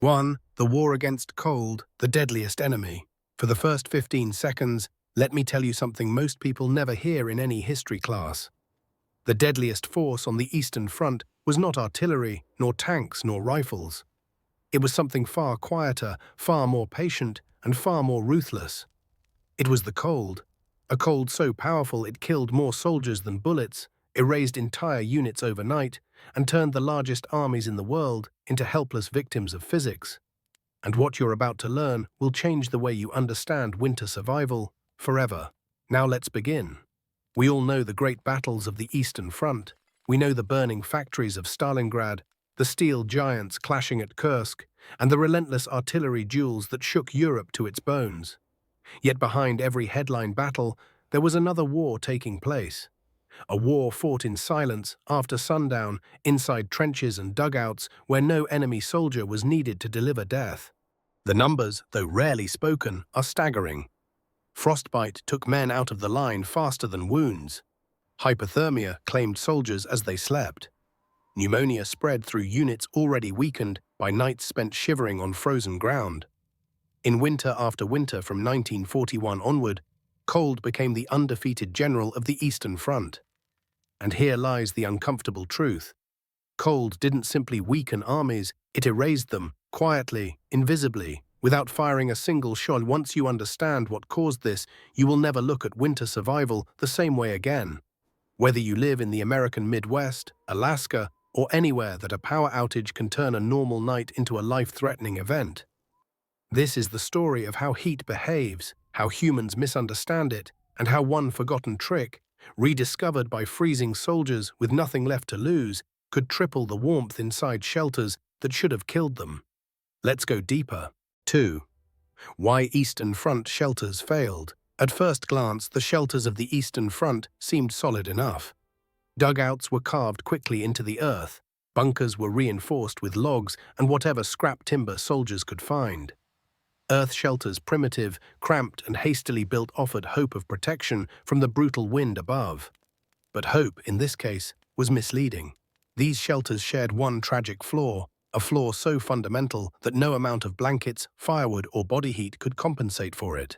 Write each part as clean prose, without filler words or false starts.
1. The war against cold, the deadliest enemy. For the first 15 seconds, let me tell you something most people never hear in any history class. The deadliest force on the Eastern Front was not artillery, nor tanks, nor rifles. It was something far quieter, far more patient, and far more ruthless. It was the cold. A cold so powerful it killed more soldiers than bullets, erased entire units overnight, and turned the largest armies in the world into helpless victims of physics. And what you're about to learn will change the way you understand winter survival forever. Now let's begin. We all know the great battles of the Eastern Front. We know the burning factories of Stalingrad, the steel giants clashing at Kursk, and the relentless artillery duels that shook Europe to its bones. Yet behind every headline battle, there was another war taking place. A war fought in silence, after sundown, inside trenches and dugouts where no enemy soldier was needed to deliver death. The numbers, though rarely spoken, are staggering. Frostbite took men out of the line faster than wounds. Hypothermia claimed soldiers as they slept. Pneumonia spread through units already weakened by nights spent shivering on frozen ground. In winter after winter from 1941 onward, cold became the undefeated general of the Eastern Front. And here lies the uncomfortable truth. Cold didn't simply weaken armies, it erased them, quietly, invisibly, without firing a single shot. Once you understand what caused this, you will never look at winter survival the same way again. Whether you live in the American Midwest, Alaska, or anywhere that a power outage can turn a normal night into a life-threatening event. This is the story of how heat behaves, how humans misunderstand it, and how one forgotten trick, rediscovered by freezing soldiers with nothing left to lose, could triple the warmth inside shelters that should have killed them. Let's go deeper. 2. Why Eastern Front shelters failed. At first glance, the shelters of the Eastern Front seemed solid enough. Dugouts were carved quickly into the earth, bunkers were reinforced with logs and whatever scrap timber soldiers could find. Earth shelters, primitive, cramped, and hastily built, offered hope of protection from the brutal wind above. But hope, in this case, was misleading. These shelters shared one tragic flaw, a flaw so fundamental that no amount of blankets, firewood, or body heat could compensate for it.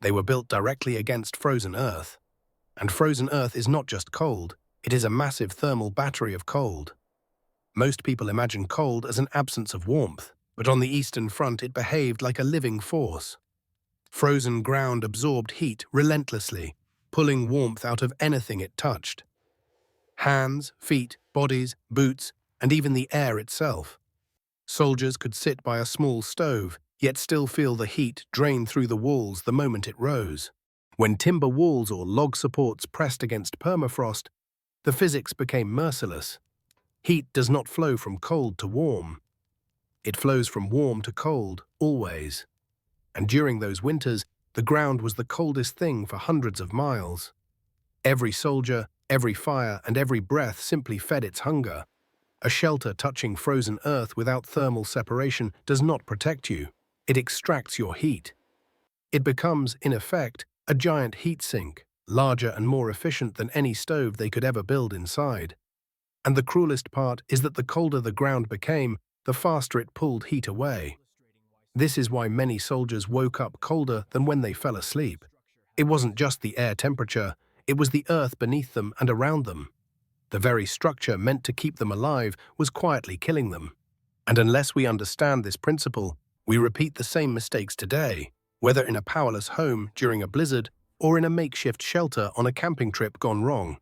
They were built directly against frozen earth. And frozen earth is not just cold, it is a massive thermal battery of cold. Most people imagine cold as an absence of warmth, but on the Eastern Front it behaved like a living force. Frozen ground absorbed heat relentlessly, pulling warmth out of anything it touched. Hands, feet, bodies, boots, and even the air itself. Soldiers could sit by a small stove, yet still feel the heat drain through the walls the moment it rose. When timber walls or log supports pressed against permafrost, the physics became merciless. Heat does not flow from cold to warm. It flows from warm to cold, always. And during those winters, the ground was the coldest thing for hundreds of miles. Every soldier, every fire, and every breath simply fed its hunger. A shelter touching frozen earth without thermal separation does not protect you. It extracts your heat. It becomes, in effect, a giant heat sink, larger and more efficient than any stove they could ever build inside. And the cruelest part is that the colder the ground became, the faster it pulled heat away. This is why many soldiers woke up colder than when they fell asleep. It wasn't just the air temperature, it was the earth beneath them and around them. The very structure meant to keep them alive was quietly killing them. And unless we understand this principle, we repeat the same mistakes today, whether in a powerless home during a blizzard or in a makeshift shelter on a camping trip gone wrong.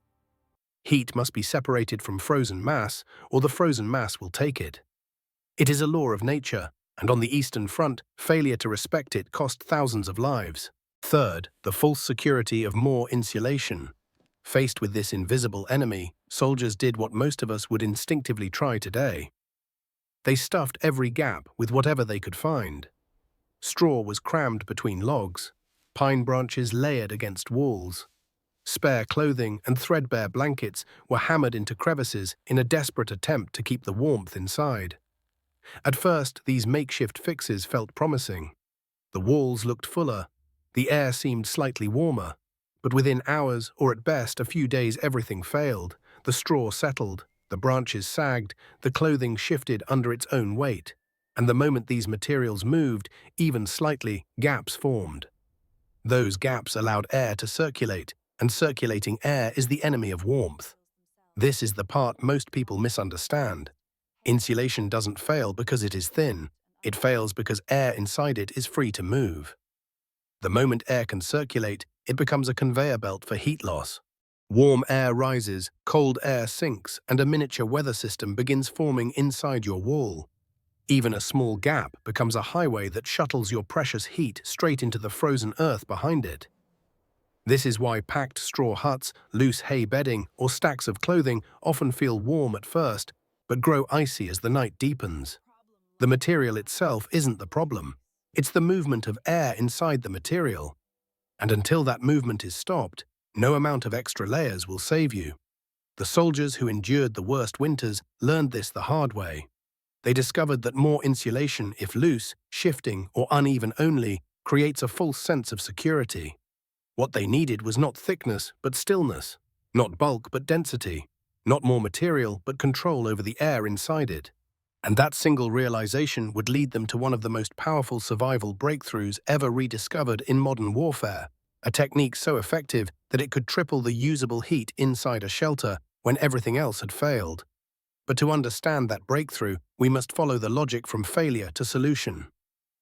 Heat must be separated from frozen mass, or the frozen mass will take it. It is a law of nature, and on the Eastern Front, failure to respect it cost thousands of lives. 3. The false security of more insulation. Faced with this invisible enemy, soldiers did what most of us would instinctively try today. They stuffed every gap with whatever they could find. Straw was crammed between logs, pine branches layered against walls. Spare clothing and threadbare blankets were hammered into crevices in a desperate attempt to keep the warmth inside. At first, these makeshift fixes felt promising. The walls looked fuller, the air seemed slightly warmer, but within hours, or at best a few days, everything failed. The straw settled, the branches sagged, the clothing shifted under its own weight. And the moment these materials moved, even slightly, gaps formed. Those gaps allowed air to circulate, and circulating air is the enemy of warmth. This is the part most people misunderstand. Insulation doesn't fail because it is thin. It fails because air inside it is free to move. The moment air can circulate, it becomes a conveyor belt for heat loss. Warm air rises, cold air sinks, and a miniature weather system begins forming inside your wall. Even a small gap becomes a highway that shuttles your precious heat straight into the frozen earth behind it. This is why packed straw huts, loose hay bedding, or stacks of clothing often feel warm at first, but grow icy as the night deepens. The material itself isn't the problem. It's the movement of air inside the material. And until that movement is stopped, no amount of extra layers will save you. The soldiers who endured the worst winters learned this the hard way. They discovered that more insulation, if loose, shifting, or uneven only, creates a false sense of security. What they needed was not thickness, but stillness, not bulk, but density, not more material, but control over the air inside it. And that single realization would lead them to one of the most powerful survival breakthroughs ever rediscovered in modern warfare, a technique so effective that it could triple the usable heat inside a shelter when everything else had failed. But to understand that breakthrough, we must follow the logic from failure to solution.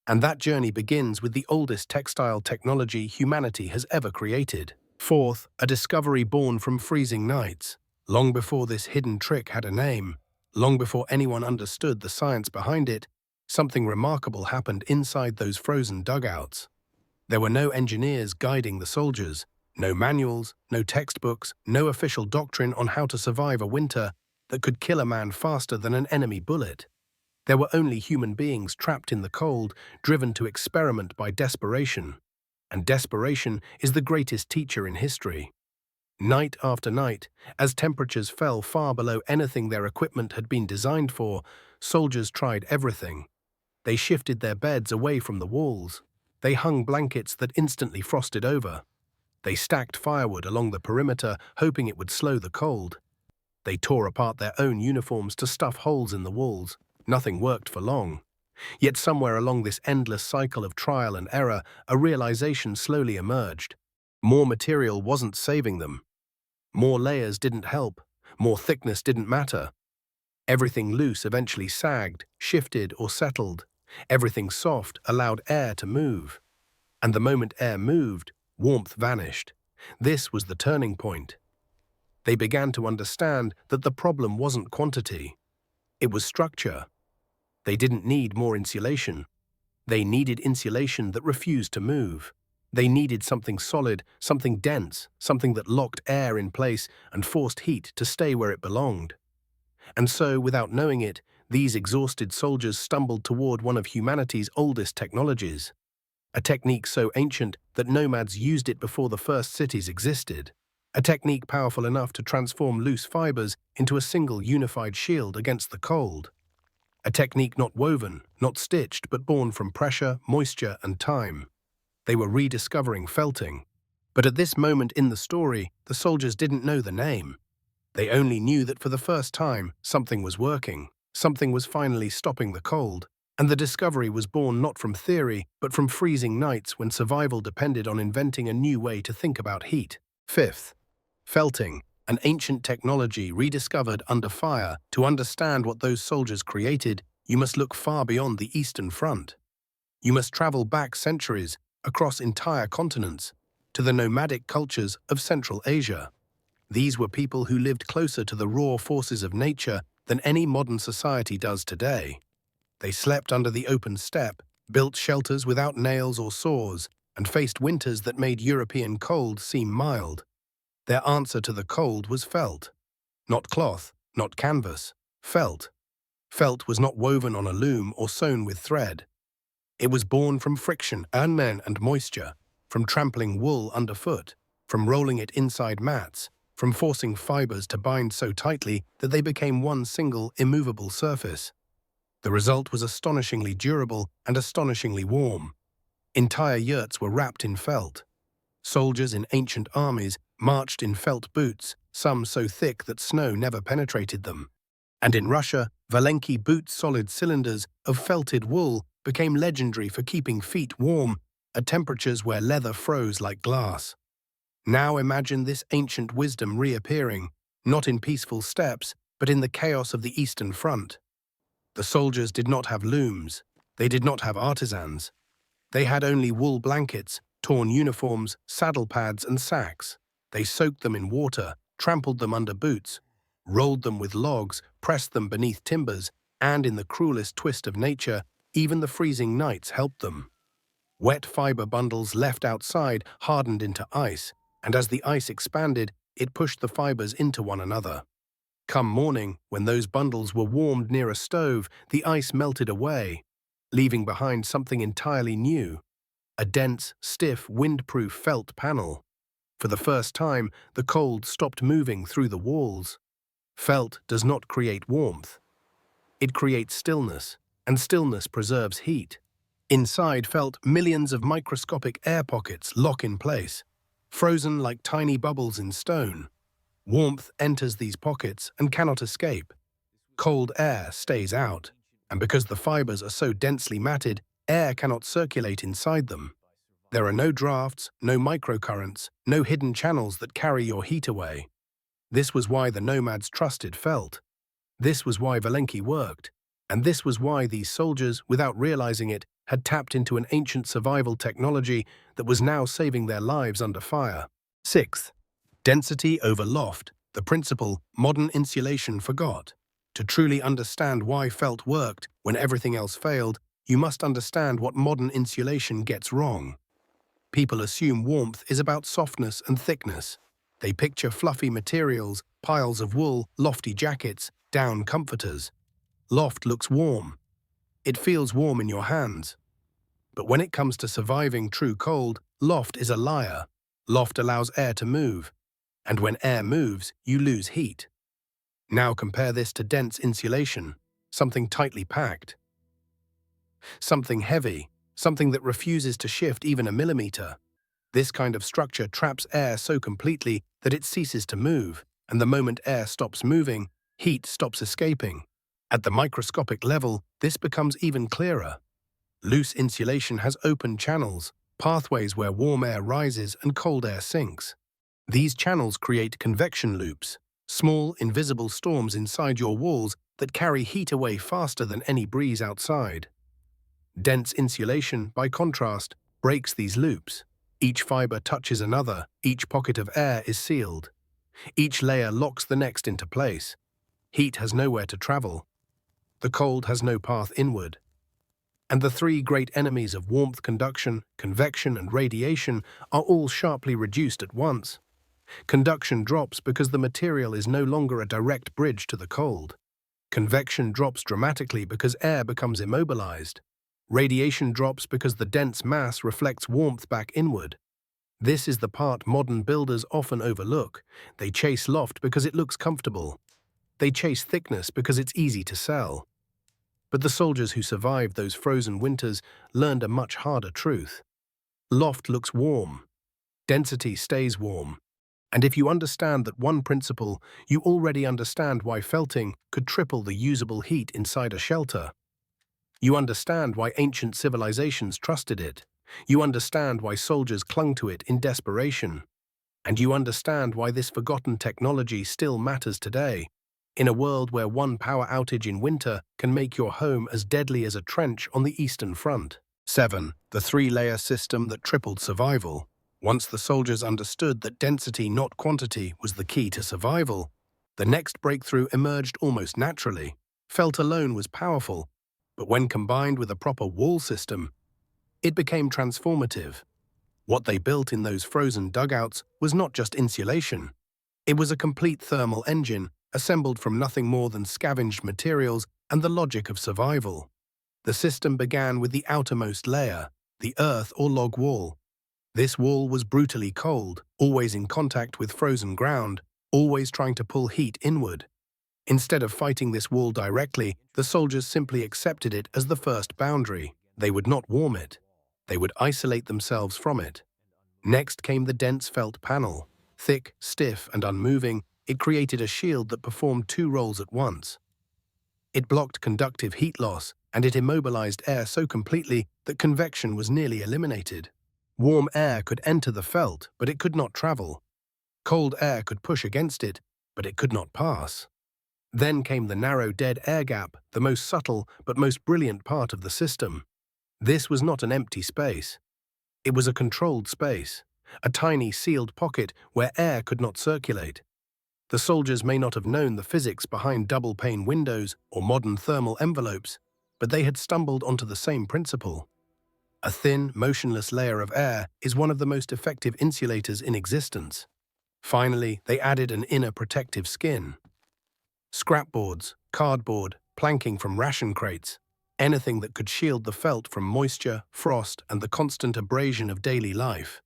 And that journey begins with the oldest textile technology humanity has ever created. Fourth, a discovery born from freezing nights. Long before this hidden trick had a name, long before anyone understood the science behind it, something remarkable happened inside those frozen dugouts. There were no engineers guiding the soldiers, no manuals, no textbooks, no official doctrine on how to survive a winter that could kill a man faster than an enemy bullet. There were only human beings trapped in the cold, driven to experiment by desperation. And desperation is the greatest teacher in history. Night after night, as temperatures fell far below anything their equipment had been designed for, soldiers tried everything. They shifted their beds away from the walls. They hung blankets that instantly frosted over. They stacked firewood along the perimeter, hoping it would slow the cold. They tore apart their own uniforms to stuff holes in the walls. Nothing worked for long. Yet somewhere along this endless cycle of trial and error, a realization slowly emerged. More material wasn't saving them. More layers didn't help. More thickness didn't matter. Everything loose eventually sagged, shifted, or settled. Everything soft allowed air to move. And the moment air moved, warmth vanished. This was the turning point. They began to understand that the problem wasn't quantity. It was structure. They didn't need more insulation. They needed insulation that refused to move. They needed something solid, something dense, something that locked air in place and forced heat to stay where it belonged. And so, without knowing it, these exhausted soldiers stumbled toward one of humanity's oldest technologies, a technique so ancient that nomads used it before the first cities existed, a technique powerful enough to transform loose fibers into a single unified shield against the cold, a technique not woven, not stitched, but born from pressure, moisture, and time. They were rediscovering felting. But at this moment in the story, the soldiers didn't know the name. They only knew that for the first time, something was working. Something was finally stopping the cold. And the discovery was born not from theory, but from freezing nights when survival depended on inventing a new way to think about heat. Fifth, felting, an ancient technology rediscovered under fire. To understand what those soldiers created, you must look far beyond the Eastern Front. You must travel back centuries, across entire continents, to the nomadic cultures of Central Asia. These were people who lived closer to the raw forces of nature than any modern society does today. They slept under the open steppe, built shelters without nails or saws, and faced winters that made European cold seem mild. Their answer to the cold was felt. Not cloth, not canvas, felt. Felt was not woven on a loom or sewn with thread. It was born from friction, and moisture, from trampling wool underfoot, from rolling it inside mats, from forcing fibers to bind so tightly that they became one single, immovable surface. The result was astonishingly durable and astonishingly warm. Entire yurts were wrapped in felt. Soldiers in ancient armies marched in felt boots, some so thick that snow never penetrated them. And in Russia, Valenki boots, solid cylinders of felted wool, became legendary for keeping feet warm at temperatures where leather froze like glass. Now imagine this ancient wisdom reappearing, not in peaceful steppes, but in the chaos of the Eastern Front. The soldiers did not have looms. They did not have artisans. They had only wool blankets, torn uniforms, saddle pads, and sacks. They soaked them in water, trampled them under boots, rolled them with logs, pressed them beneath timbers, and in the cruelest twist of nature, even the freezing nights helped them. Wet fiber bundles left outside hardened into ice, and as the ice expanded, it pushed the fibers into one another. Come morning, when those bundles were warmed near a stove, the ice melted away, leaving behind something entirely new, a dense, stiff, windproof felt panel. For the first time, the cold stopped moving through the walls. Felt does not create warmth. It creates stillness, and stillness preserves heat. Inside felt, millions of microscopic air pockets lock in place, frozen like tiny bubbles in stone. Warmth enters these pockets and cannot escape. Cold air stays out, and because the fibers are so densely matted, air cannot circulate inside them. There are no drafts, no microcurrents, no hidden channels that carry your heat away. This was why the nomads trusted felt. This was why Valenki worked. And this was why these soldiers, without realizing it, had tapped into an ancient survival technology that was now saving their lives under fire. Sixth, density over loft, the principle modern insulation forgot. To truly understand why felt worked when everything else failed, you must understand what modern insulation gets wrong. People assume warmth is about softness and thickness. They picture fluffy materials, piles of wool, lofty jackets, down comforters. Loft looks warm. It feels warm in your hands. But when it comes to surviving true cold, loft is a liar. Loft allows air to move. And when air moves, you lose heat. Now compare this to dense insulation, something tightly packed. Something heavy, something that refuses to shift even a millimeter. This kind of structure traps air so completely that it ceases to move, and the moment air stops moving, heat stops escaping. At the microscopic level, this becomes even clearer. Loose insulation has open channels, pathways where warm air rises and cold air sinks. These channels create convection loops, small, invisible storms inside your walls that carry heat away faster than any breeze outside. Dense insulation, by contrast, breaks these loops. Each fiber touches another, each pocket of air is sealed. Each layer locks the next into place. Heat has nowhere to travel. The cold has no path inward. And the three great enemies of warmth: conduction, convection, and radiation are all sharply reduced at once. Conduction drops because the material is no longer a direct bridge to the cold. Convection drops dramatically because air becomes immobilized. Radiation drops because the dense mass reflects warmth back inward. This is the part modern builders often overlook. They chase loft because it looks comfortable. They chase thickness because it's easy to sell. But the soldiers who survived those frozen winters learned a much harder truth. Loft looks warm. Density stays warm. And if you understand that one principle, you already understand why felting could triple the usable heat inside a shelter. You understand why ancient civilizations trusted it. You understand why soldiers clung to it in desperation. And you understand why this forgotten technology still matters today, in a world where one power outage in winter can make your home as deadly as a trench on the Eastern Front. 7. The three-layer system that tripled survival. Once the soldiers understood that density, not quantity, was the key to survival, the next breakthrough emerged almost naturally. Felt alone was powerful, but when combined with a proper wall system, it became transformative. What they built in those frozen dugouts was not just insulation. It was a complete thermal engine, assembled from nothing more than scavenged materials and the logic of survival. The system began with the outermost layer, the earth or log wall. This wall was brutally cold, always in contact with frozen ground, always trying to pull heat inward. Instead of fighting this wall directly, the soldiers simply accepted it as the first boundary. They would not warm it. They would isolate themselves from it. Next came the dense felt panel. Thick, stiff, and unmoving, it created a shield that performed two roles at once. It blocked conductive heat loss, and it immobilized air so completely that convection was nearly eliminated. Warm air could enter the felt, but it could not travel. Cold air could push against it, but it could not pass. Then came the narrow dead air gap, the most subtle but most brilliant part of the system. This was not an empty space. It was a controlled space, a tiny sealed pocket where air could not circulate. The soldiers may not have known the physics behind double-pane windows or modern thermal envelopes, but they had stumbled onto the same principle. A thin, motionless layer of air is one of the most effective insulators in existence. Finally, they added an inner protective skin. Scrapboards, cardboard, planking from ration crates, anything that could shield the felt from moisture, frost, and the constant abrasion of daily life.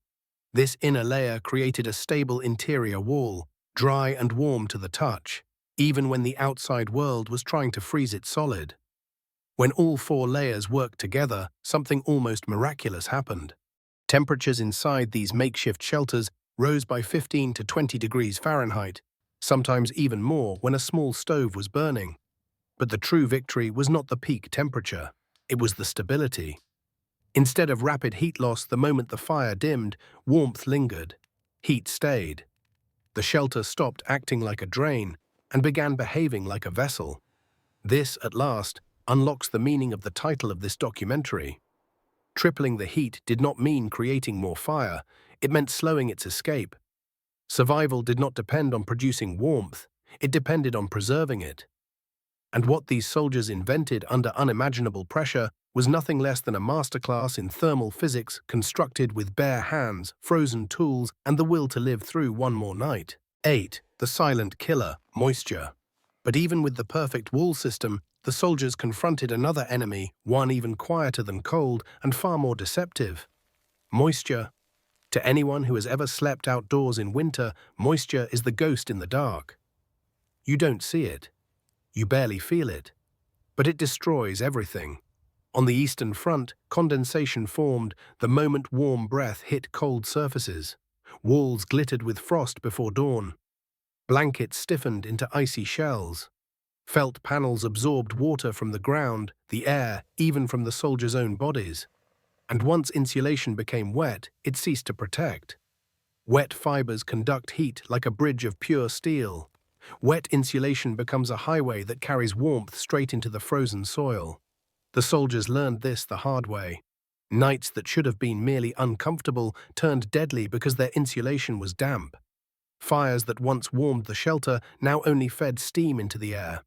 This inner layer created a stable interior wall, dry and warm to the touch, even when the outside world was trying to freeze it solid. When all four layers worked together, something almost miraculous happened. Temperatures inside these makeshift shelters rose by 15 to 20 degrees Fahrenheit, sometimes even more when a small stove was burning. But the true victory was not the peak temperature, it was the stability. Instead of rapid heat loss the moment the fire dimmed, warmth lingered. Heat stayed. The shelter stopped acting like a drain and began behaving like a vessel. This, at last, unlocks the meaning of the title of this documentary. Tripling the heat did not mean creating more fire, it meant slowing its escape. Survival did not depend on producing warmth, it depended on preserving it. And what these soldiers invented under unimaginable pressure was nothing less than a masterclass in thermal physics constructed with bare hands, frozen tools, and the will to live through one more night. 8. The silent killer, moisture. But even with the perfect wall system, the soldiers confronted another enemy, one even quieter than cold and far more deceptive. Moisture. To anyone who has ever slept outdoors in winter, moisture is the ghost in the dark. You don't see it. You barely feel it. But it destroys everything. On the eastern front, condensation formed the moment warm breath hit cold surfaces. Walls glittered with frost before dawn. Blankets stiffened into icy shells. Felt panels absorbed water from the ground, the air, even from the soldiers' own bodies. And once insulation became wet, it ceased to protect. Wet fibers conduct heat like a bridge of pure steel. Wet insulation becomes a highway that carries warmth straight into the frozen soil. The soldiers learned this the hard way. Nights that should have been merely uncomfortable turned deadly because their insulation was damp. Fires that once warmed the shelter now only fed steam into the air.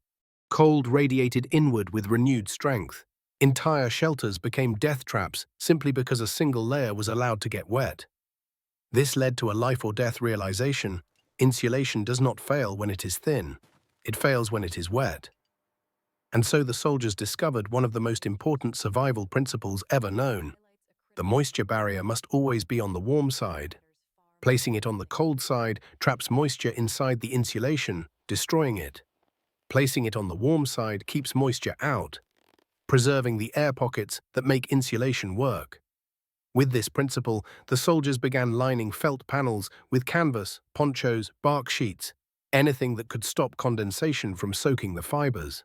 Cold radiated inward with renewed strength. Entire shelters became death traps simply because a single layer was allowed to get wet. This led to a life-or-death realization. Insulation does not fail when it is thin. It fails when it is wet. And so the soldiers discovered one of the most important survival principles ever known. The moisture barrier must always be on the warm side. Placing it on the cold side traps moisture inside the insulation, destroying it. Placing it on the warm side keeps moisture out, preserving the air pockets that make insulation work. With this principle, the soldiers began lining felt panels with canvas, ponchos, bark sheets, anything that could stop condensation from soaking the fibers.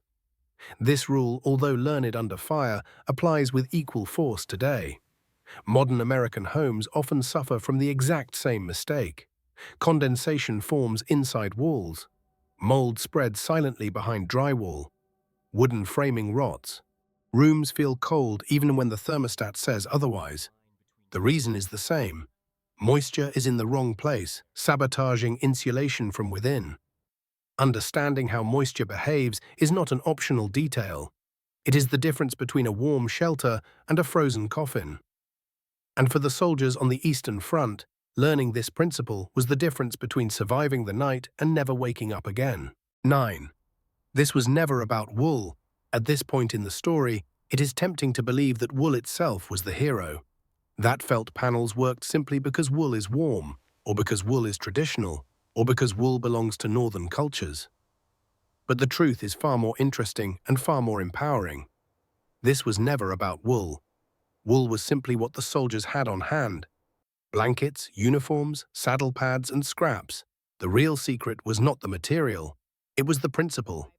This rule, although learned under fire, applies with equal force today. Modern American homes often suffer from the exact same mistake. Condensation forms inside walls. Mold spreads silently behind drywall. Wooden framing rots. Rooms feel cold even when the thermostat says otherwise. The reason is the same. Moisture is in the wrong place, sabotaging insulation from within. Understanding how moisture behaves is not an optional detail. It is the difference between a warm shelter and a frozen coffin. And for the soldiers on the Eastern Front, learning this principle was the difference between surviving the night and never waking up again. 9. This was never about wool. At this point in the story, it is tempting to believe that wool itself was the hero. That felt panels worked simply because wool is warm, or because wool is traditional, or because wool belongs to northern cultures. But the truth is far more interesting and far more empowering. This was never about wool. Wool was simply what the soldiers had on hand. Blankets, uniforms, saddle pads, and scraps. The real secret was not the material, it was the principle.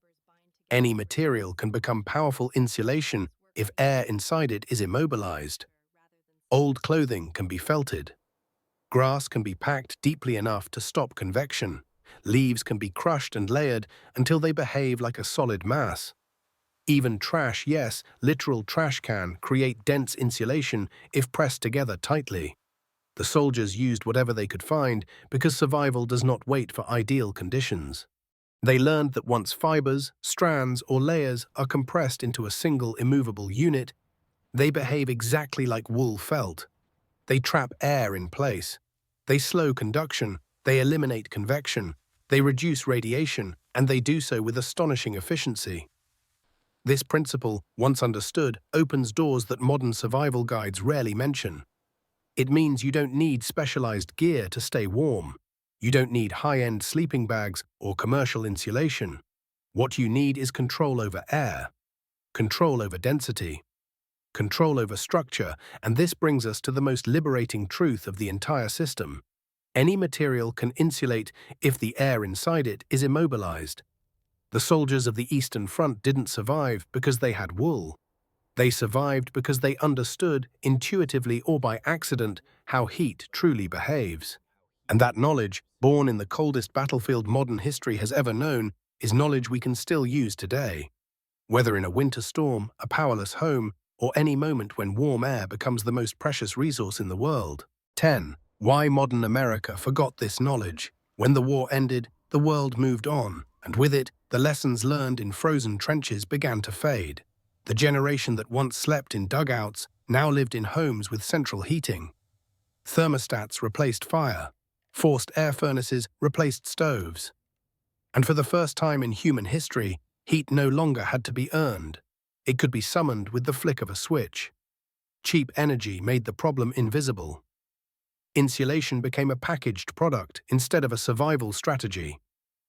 Any material can become powerful insulation if air inside it is immobilized. Old clothing can be felted. Grass can be packed deeply enough to stop convection. Leaves can be crushed and layered until they behave like a solid mass. Even trash, yes, literal trash can create dense insulation if pressed together tightly. The soldiers used whatever they could find because survival does not wait for ideal conditions. They learned that once fibers, strands, or layers are compressed into a single immovable unit, they behave exactly like wool felt. They trap air in place. They slow conduction. They eliminate convection. They reduce radiation, and they do so with astonishing efficiency. This principle, once understood, opens doors that modern survival guides rarely mention. It means you don't need specialized gear to stay warm. You don't need high-end sleeping bags or commercial insulation. What you need is control over air, control over density, control over structure, and this brings us to the most liberating truth of the entire system. Any material can insulate if the air inside it is immobilized. The soldiers of the Eastern Front didn't survive because they had wool. They survived because they understood, intuitively or by accident, how heat truly behaves. And that knowledge, born in the coldest battlefield modern history has ever known, is knowledge we can still use today. Whether in a winter storm, a powerless home, or any moment when warm air becomes the most precious resource in the world. 10. Why modern America forgot this knowledge. When the war ended, the world moved on, and with it, the lessons learned in frozen trenches began to fade. The generation that once slept in dugouts now lived in homes with central heating. Thermostats replaced fire. Forced air furnaces replaced stoves. And for the first time in human history, heat no longer had to be earned. It could be summoned with the flick of a switch. Cheap energy made the problem invisible. Insulation became a packaged product instead of a survival strategy.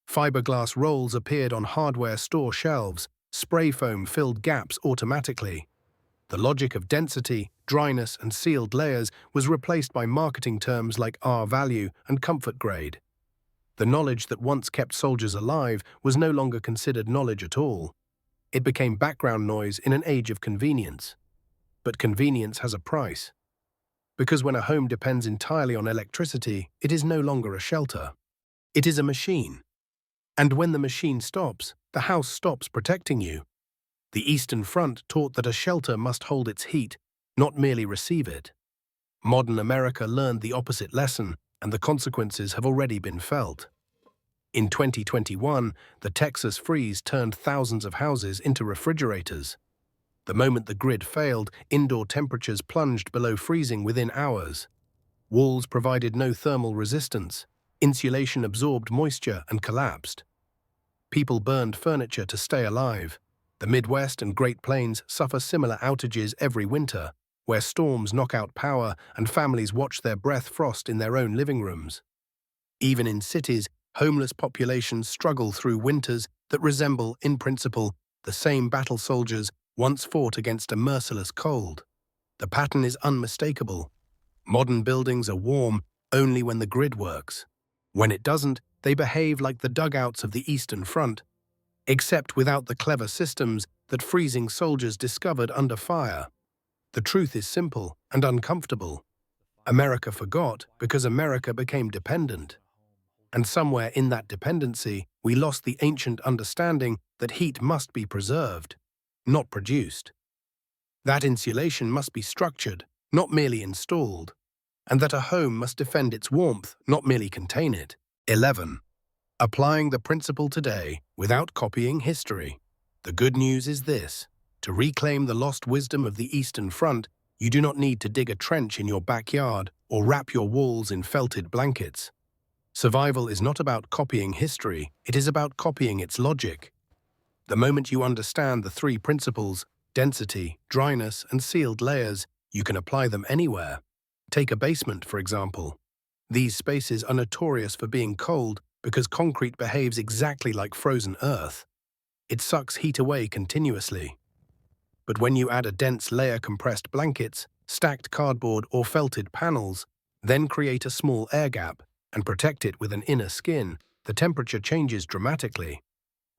Fiberglass rolls appeared on hardware store shelves. Spray foam filled gaps automatically. The logic of density, dryness, and sealed layers was replaced by marketing terms like R-value and comfort grade. The knowledge that once kept soldiers alive was no longer considered knowledge at all. It became background noise in an age of convenience. But convenience has a price. Because when a home depends entirely on electricity, it is no longer a shelter. It is a machine. And when the machine stops, the house stops protecting you. The Eastern Front taught that a shelter must hold its heat, not merely receive it. Modern America learned the opposite lesson, and the consequences have already been felt. In 2021, the Texas freeze turned thousands of houses into refrigerators. The moment the grid failed, indoor temperatures plunged below freezing within hours. Walls provided no thermal resistance. Insulation absorbed moisture and collapsed. People burned furniture to stay alive. The Midwest and Great Plains suffer similar outages every winter, where storms knock out power and families watch their breath frost in their own living rooms. Even in cities, homeless populations struggle through winters that resemble, in principle, the same battle soldiers once fought against a merciless cold. The pattern is unmistakable. Modern buildings are warm only when the grid works. When it doesn't, they behave like the dugouts of the Eastern Front, except without the clever systems that freezing soldiers discovered under fire. The truth is simple and uncomfortable. America forgot because America became dependent. And somewhere in that dependency, we lost the ancient understanding that heat must be preserved, not produced. That insulation must be structured, not merely installed, and that a home must defend its warmth, not merely contain it. 11. Applying the principle today without copying history. The good news is this: to reclaim the lost wisdom of the Eastern Front, you do not need to dig a trench in your backyard or wrap your walls in felted blankets. Survival is not about copying history, it is about copying its logic. The moment you understand the three principles, density, dryness, and sealed layers, you can apply them anywhere. Take a basement, for example. These spaces are notorious for being cold because concrete behaves exactly like frozen earth. It sucks heat away continuously. But when you add a dense layer compressed blankets, stacked cardboard or felted panels, then create a small air gap and protect it with an inner skin, the temperature changes dramatically.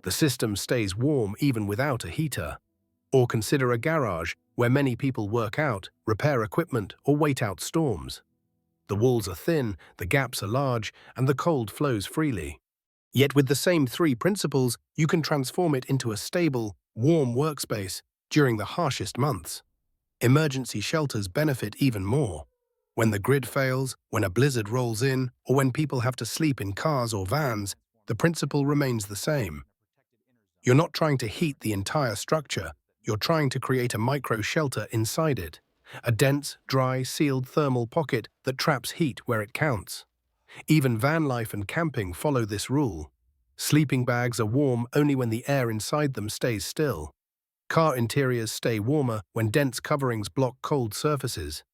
The system stays warm even without a heater. Or consider a garage where many people work out, repair equipment, or wait out storms. The walls are thin, the gaps are large, and the cold flows freely. Yet with the same three principles, you can transform it into a stable, warm workspace during the harshest months. Emergency shelters benefit even more. When the grid fails, when a blizzard rolls in, or when people have to sleep in cars or vans, the principle remains the same. You're not trying to heat the entire structure, you're trying to create a micro-shelter inside it, a dense, dry, sealed thermal pocket that traps heat where it counts. Even van life and camping follow this rule. Sleeping bags are warm only when the air inside them stays still. Car interiors stay warmer when dense coverings block cold surfaces.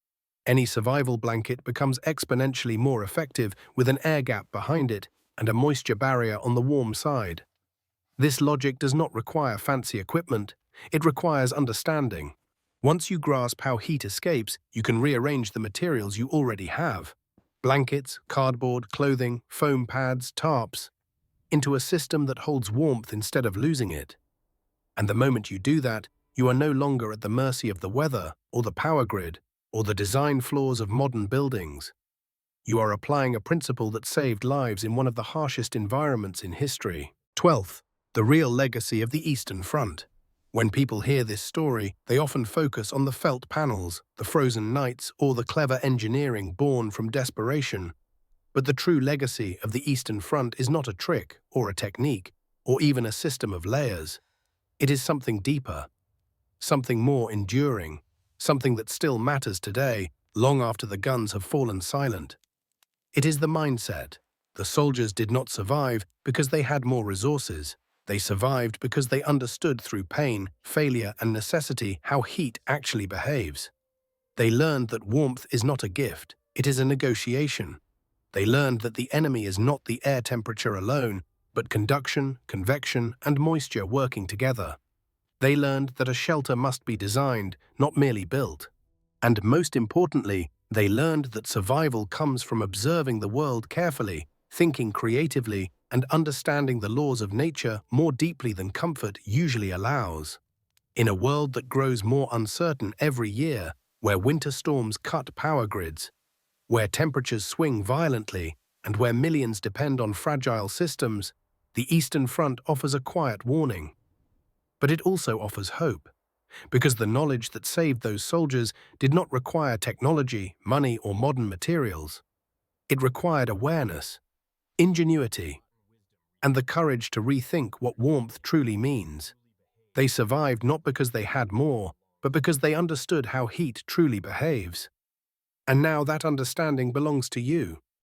Any survival blanket becomes exponentially more effective with an air gap behind it and a moisture barrier on the warm side. This logic does not require fancy equipment, it requires understanding. Once you grasp how heat escapes, you can rearrange the materials you already have. Blankets, cardboard, clothing, foam pads, tarps, into a system that holds warmth instead of losing it. And the moment you do that, you are no longer at the mercy of the weather, or the power grid, or the design flaws of modern buildings. You are applying a principle that saved lives in one of the harshest environments in history. 12th, the real legacy of the Eastern Front. When people hear this story, they often focus on the felt panels, the frozen nights, or the clever engineering born from desperation. But the true legacy of the Eastern Front is not a trick, or a technique, or even a system of layers. It is something deeper, something more enduring, something that still matters today, long after the guns have fallen silent. It is the mindset. The soldiers did not survive because they had more resources. They survived because they understood through pain, failure, and necessity how heat actually behaves. They learned that warmth is not a gift, it is a negotiation. They learned that the enemy is not the air temperature alone, but conduction, convection, and moisture working together. They learned that a shelter must be designed, not merely built. And most importantly, they learned that survival comes from observing the world carefully, thinking creatively, and understanding the laws of nature more deeply than comfort usually allows. In a world that grows more uncertain every year, where winter storms cut power grids, where temperatures swing violently, and where millions depend on fragile systems, the Eastern Front offers a quiet warning. But it also offers hope, because the knowledge that saved those soldiers did not require technology, money, or modern materials. It required awareness, ingenuity, and the courage to rethink what warmth truly means. They survived not because they had more, but because they understood how heat truly behaves. And now that understanding belongs to you.